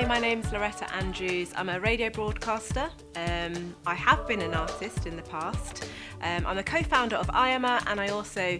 my name's Loretta Andrews. I'm a radio broadcaster. I have been an artist in the past. I'm a co-founder of IAMA, and I also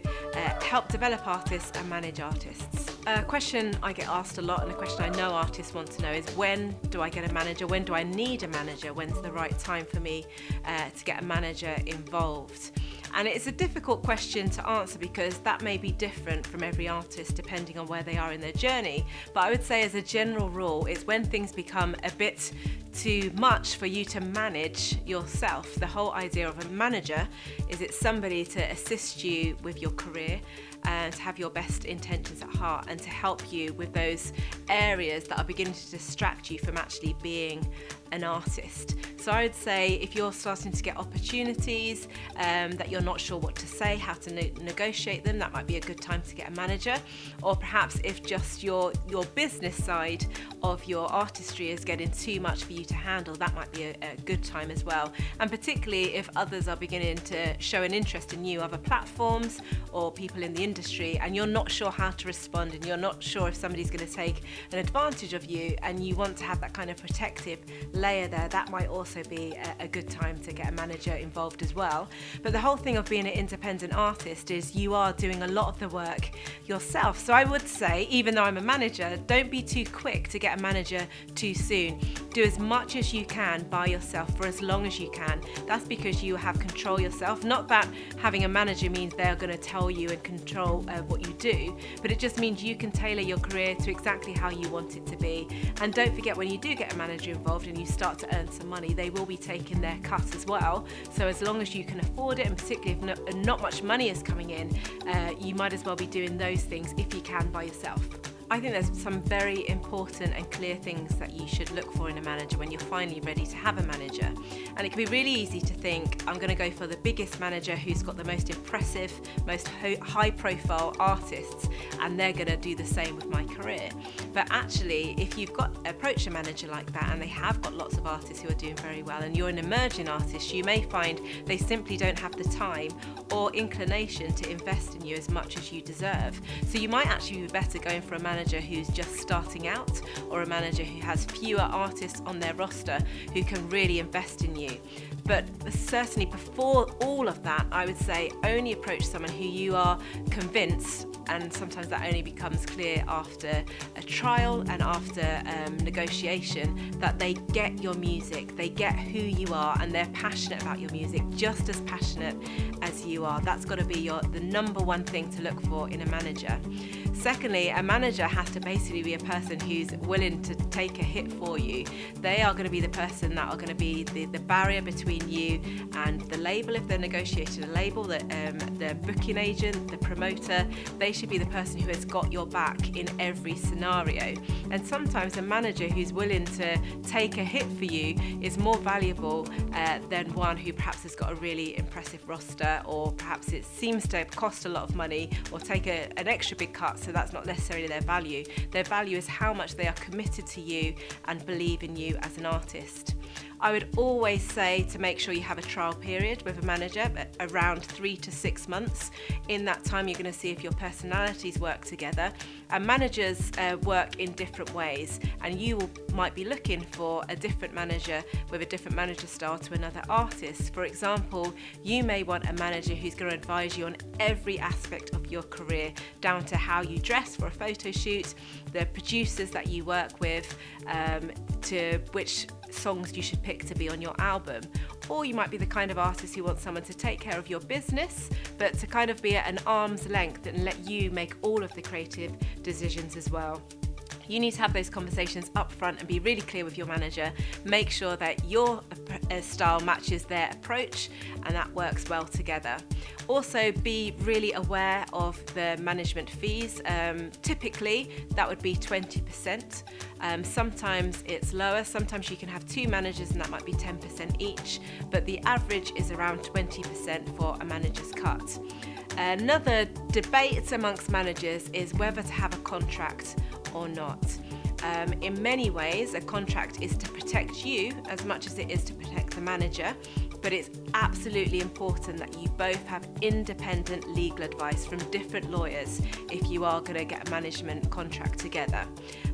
help develop artists and manage artists. A question I get asked a lot, and a question I know artists want to know, is when do I get a manager? When do I need a manager? When's the right time for me to get a manager involved? And it's a difficult question to answer because that may be different from every artist depending on where they are in their journey. But I would say as a general rule, it's when things become a bit too much for you to manage yourself. The whole idea of a manager is it's somebody to assist you with your career and to have your best intentions at heart and to help you with those areas that are beginning to distract you from actually being an artist. So I would say if you're starting to get opportunities that you're not sure what to say, how to negotiate them, that might be a good time to get a manager. Or perhaps if just your business side of your artistry is getting too much for you to handle, that might be a good time as well. And particularly if others are beginning to show an interest in you, other platforms or people in the industry, and you're not sure how to respond and you're not sure if somebody's going to take an advantage of you, and you want to have that kind of protective layer there, that might also be a good time to get a manager involved as well. But the whole thing of being an independent artist is you are doing a lot of the work yourself. So I would say, even though I'm a manager, don't be too quick to get a manager too soon. Do as much as you can by yourself for as long as you can. That's because you have control yourself. Not that having a manager means they're going to tell you and control what you do, but it just means you can tailor your career to exactly how you want it to be. And don't forget, when you do get a manager involved and you start to earn some money, they will be taking their cut as well. So as long as you can afford it, and particularly if not much money is coming in, you might as well be doing those things if you can by yourself. I think there's some very important and clear things that you should look for in a manager when you're finally ready to have a manager. And it can be really easy to think, I'm going to go for the biggest manager who's got the most impressive, most high-profile artists, and they're going to do the same with my career. But actually, if you've approached a manager like that and they have got lots of artists who are doing very well, and you're an emerging artist, you may find they simply don't have the time or inclination to invest in you as much as you deserve. So you might actually be better going for a manager who's just starting out, or a manager who has fewer artists on their roster who can really invest in you. But certainly before all of that, I would say only approach someone who you are convinced, and sometimes that only becomes clear after a trial and after negotiation, that they get your music, they get who you are, and they're passionate about your music, just as passionate as you are. That's got to be the number one thing to look for in a manager. Secondly, a manager has to basically be a person who's willing to take a hit for you. They are going to be the person that are going to be the barrier between you and the label. If they're negotiating a label, the booking agent, the promoter, they should be the person who has got your back in every scenario. And sometimes a manager who's willing to take a hit for you is more valuable than one who perhaps has got a really impressive roster, or perhaps it seems to cost a lot of money or take an extra big cut. So that's not necessarily their value. Their value is how much they are committed to you and believe in you as an artist. I would always say to make sure you have a trial period with a manager, around 3 to 6 months. In that time, you're going to see if your personalities work together. And managers work in different ways, and you might be looking for a different manager with a different manager style to another artist. For example, you may want a manager who's going to advise you on every aspect of your career, down to how you dress for a photo shoot, the producers that you work with, to which songs you should pick to be on your album. Or you might be the kind of artist who wants someone to take care of your business, but to kind of be at an arm's length and let you make all of the creative decisions as well. You need to have those conversations up front and be really clear with your manager. Make sure that your style matches their approach and that works well together. Also, be really aware of the management fees. Typically, that would be 20%. Sometimes it's lower. Sometimes you can have 2 managers and that might be 10% each. But the average is around 20% for a manager's cut. Another debate amongst managers is whether to have a contract or not. In many ways, a contract is to protect you as much as it is to protect the manager. but it's absolutely important that you both have independent legal advice from different lawyers if you are going to get a management contract together.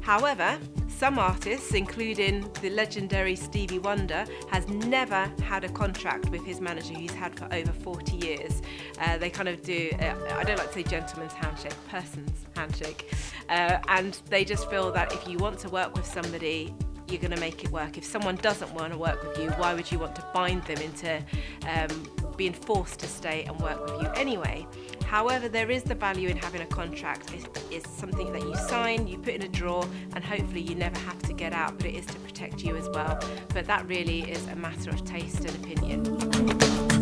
However, some artists, including the legendary Stevie Wonder, has never had a contract with his manager he's had for over 40 years. They kind of do, I don't like to say gentleman's handshake, person's handshake. And they just feel that if you want to work with somebody, you're going to make it work. If someone doesn't want to work with you, why would you want to bind them into being forced to stay and work with you anyway? However, there is the value in having a contract. It's something that you sign, you put in a drawer, and hopefully you never have to get out, but it is to protect you as well. But that really is a matter of taste and opinion.